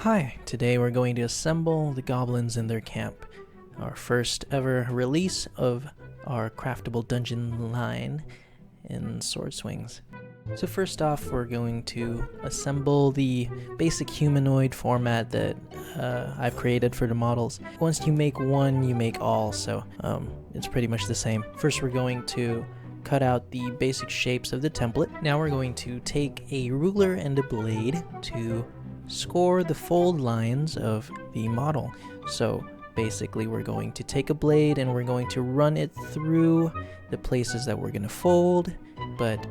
Hi, today we're going to assemble the goblins in their camp. Our first ever release of our Craftable Dungeon line in Sword Swings. So first off, we're going to assemble the basic humanoid format that I've created for the models. Once you make one, you make all, so it's pretty much the same. First we're going to cut out the basic shapes of the template. Now we're going to take a ruler and a blade to score the fold lines of the model. So basically we're going to take a blade and we're going to run it through the places that we're going to fold, but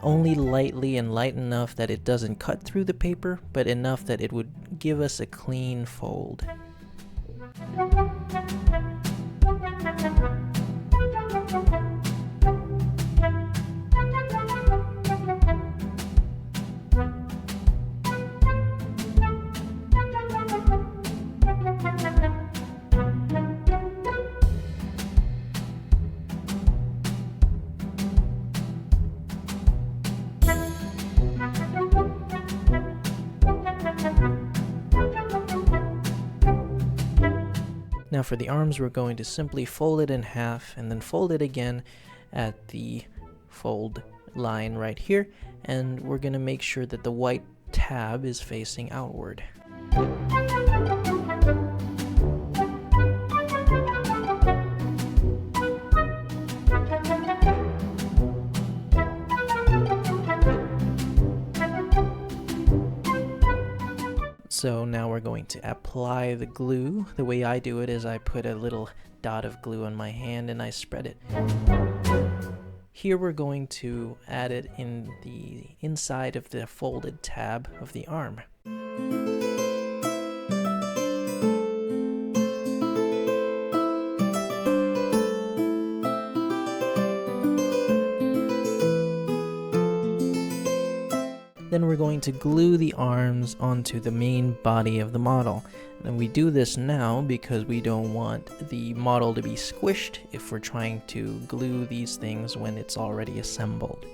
only lightly and light enough that it doesn't cut through the paper, but enough that it would give us a clean fold. Now for the arms, we're going to simply fold it in half and then fold it again at the fold line right here, and we're going to make sure that the white tab is facing outward. So now we're going to apply the glue. The way I do it is I put a little dot of glue on my hand and I spread it. Here we're going to add it in the inside of the folded tab of the arm. Then we're going to glue the arms onto the main body of the model. And we do this now because we don't want the model to be squished if we're trying to glue these things when it's already assembled.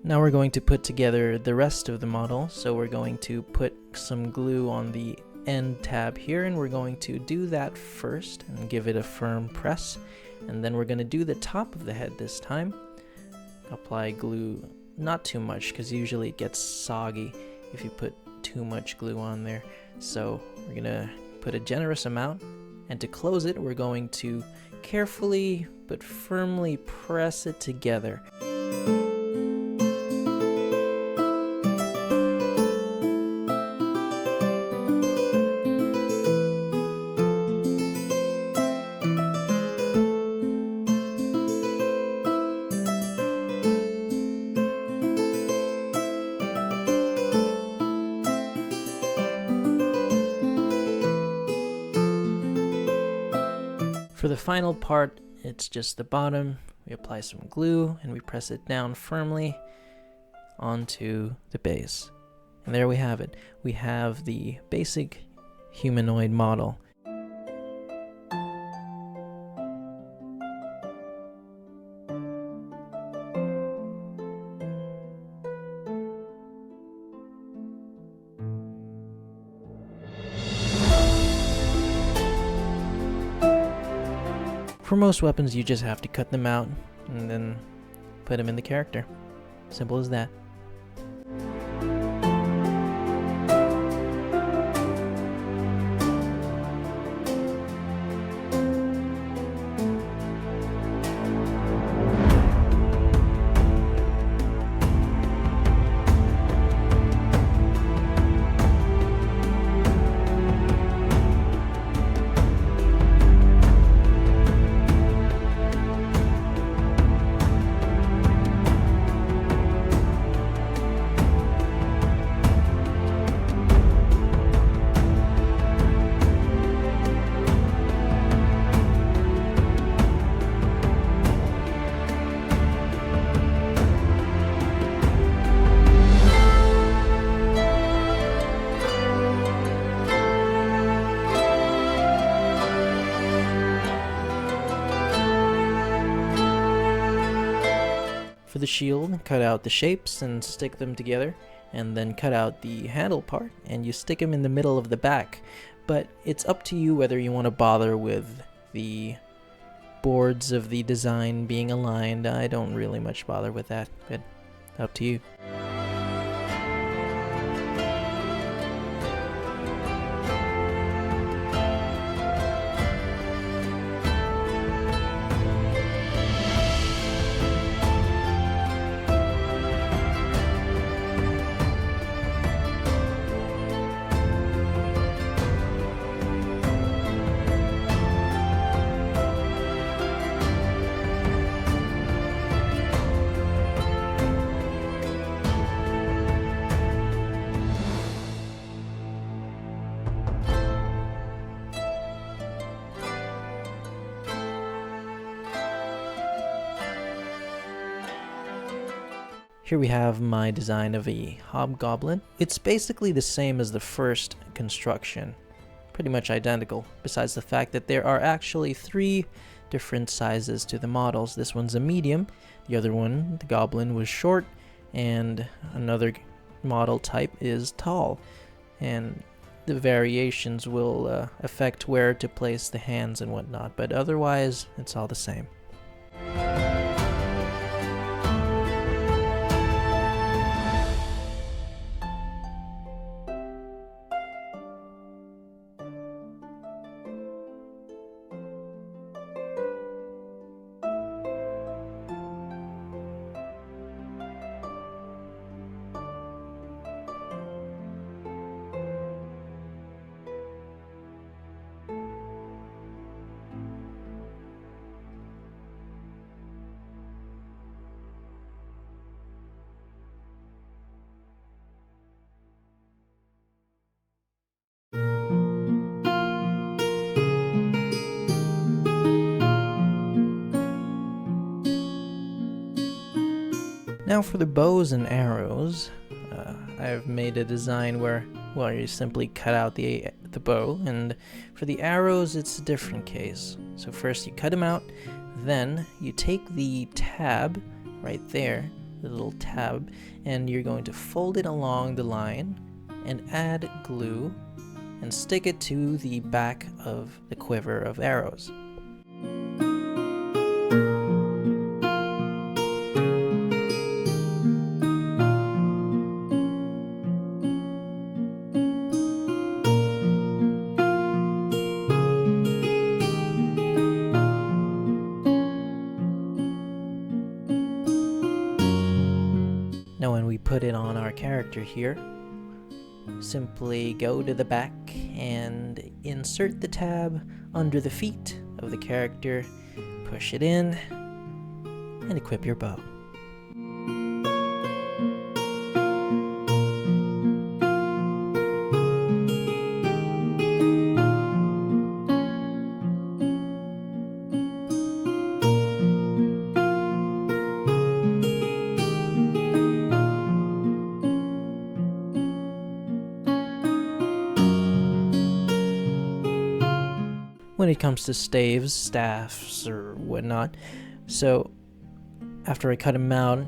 Now we're going to put together the rest of the model, so we're going to put some glue on the end tab here, and we're going to do that first and give it a firm press, and then we're going to do the top of the head this time. Apply glue, not too much because usually it gets soggy if you put too much glue on there, so we're going to put a generous amount, and to close it we're going to carefully but firmly press it together. For the final part, it's just the bottom. We apply some glue and we press it down firmly onto the base. And there we have it. We have the basic humanoid model. For most weapons, you just have to cut them out and then put them in the character. Simple as that. For the shield, cut out the shapes and stick them together, and then cut out the handle part and you stick them in the middle of the back. But it's up to you whether you want to bother with the boards of the design being aligned. I don't really much bother with that, but up to you. Here we have my design of a Hobgoblin. It's basically the same as the first construction, pretty much identical, besides the fact that there are actually 3 different sizes to the models. This one's a medium, the other one, the Goblin, was short, and another model type is tall. And the variations will affect where to place the hands and whatnot, but otherwise it's all the same. Now for the bows and arrows, I've made a design where, well, you simply cut out the bow, and for the arrows it's a different case. So first you cut them out, then you take the tab right there, the little tab, and you're going to fold it along the line and add glue and stick it to the back of the quiver of arrows. Now when we put it on our character here, simply go to the back and insert the tab under the feet of the character, push it in, and equip your bow. When it comes to staves, staffs, or whatnot, so after I cut them out,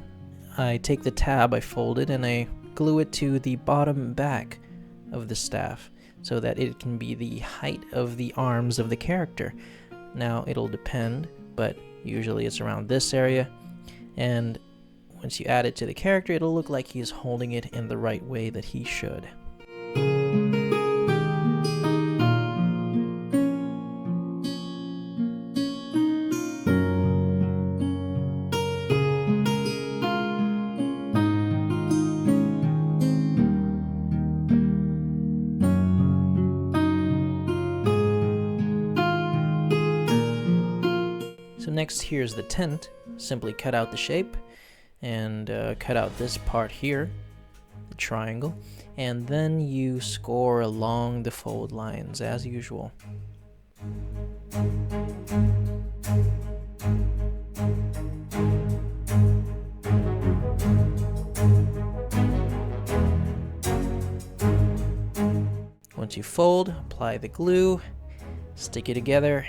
I take the tab, I fold it, and I glue it to the bottom back of the staff so that it can be the height of the arms of the character. Now it'll depend, but usually it's around this area, and once you add it to the character, it'll look like he's holding it in the right way that he should. So next, here's the tent. Simply cut out the shape and cut out this part here, the triangle, and then you score along the fold lines as usual. Once you fold, apply the glue, stick it together,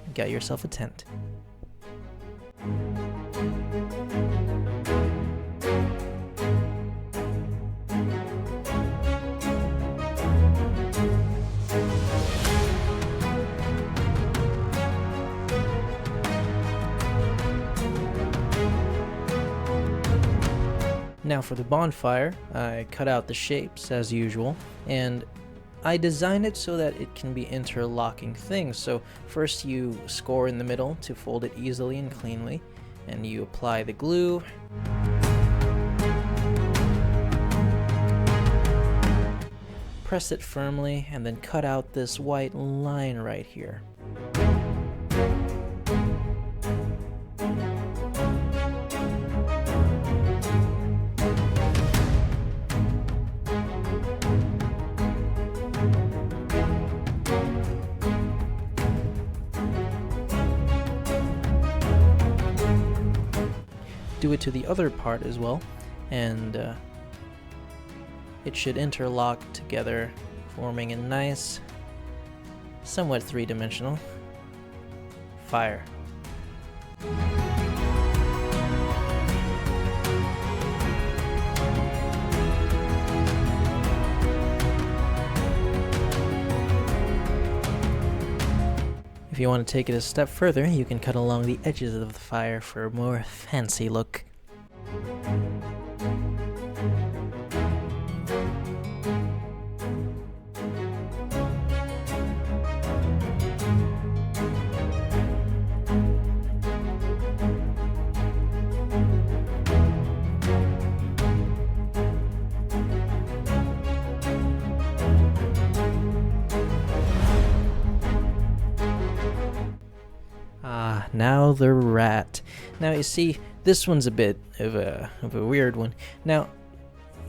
and got yourself a tent. Now for the bonfire, I cut out the shapes as usual, and I designed it so that it can be interlocking things. So first you score in the middle to fold it easily and cleanly, and you apply the glue. Press it firmly, and then cut out this white line right here. Do it to the other part as well, and it should interlock together, forming a nice, somewhat three-dimensional fire. If you want to take it a step further, you can cut along the edges of the fire for a more fancy look. Now the rat. Now you see, this one's a bit of a weird one. Now,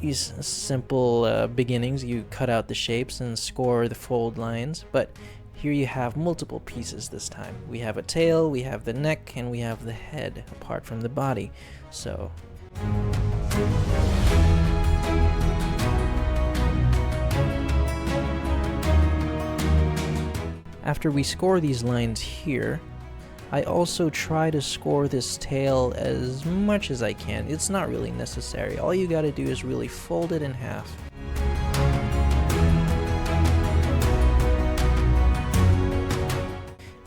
these simple beginnings, you cut out the shapes and score the fold lines, but here you have multiple pieces this time. We have a tail, we have the neck, and we have the head apart from the body. So after we score these lines here, I also try to score this tail as much as I can. It's not really necessary. All you gotta do is really fold it in half.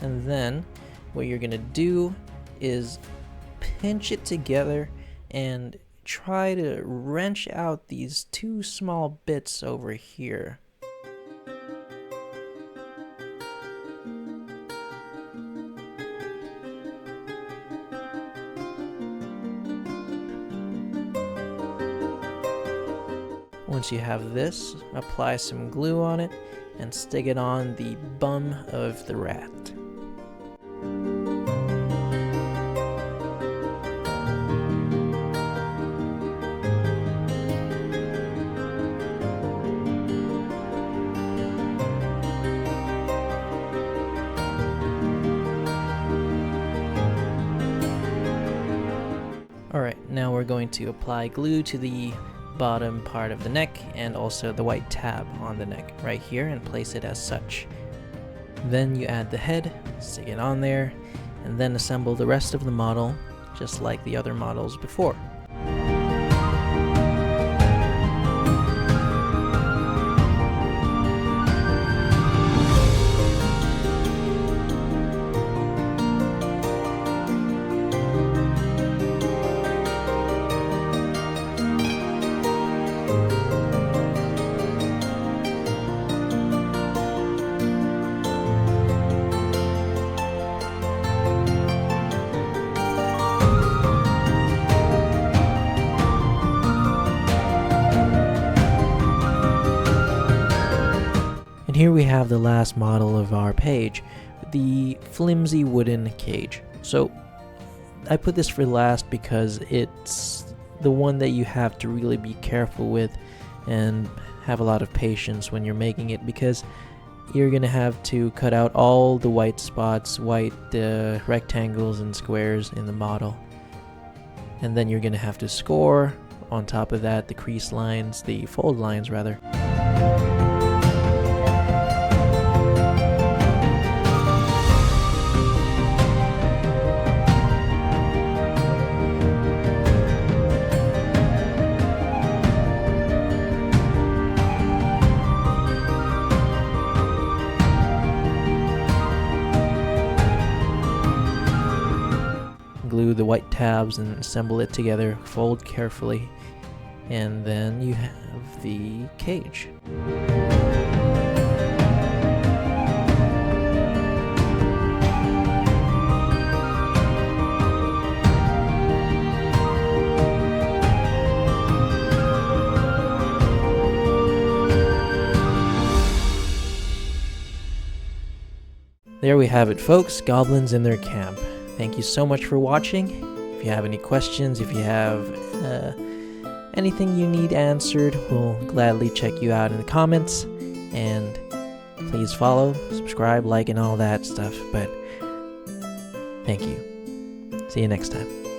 And then what you're gonna do is pinch it together and try to wrench out these two small bits over here. Once you have this, apply some glue on it and stick it on the bum of the rat. Alright, now we're going to apply glue to the bottom part of the neck and also the white tab on the neck right here and place it as such. Then you add the head, stick it on there, and then assemble the rest of the model just like the other models before. And here we have the last model of our page, the flimsy wooden cage. So I put this for last because it's the one that you have to really be careful with and have a lot of patience when you're making it, because you're gonna have to cut out all the white spots, white rectangles and squares in the model, and then you're gonna have to score on top of that the crease lines, the fold lines rather. Glue the white tabs and assemble it together, fold carefully, And then you have the cage. There we have it, folks. Goblins in their camp. Thank you so much for watching. If you have any questions, if you have anything you need answered, we'll gladly check you out in the comments. And please follow, subscribe, like, and all that stuff. But thank you. See you next time.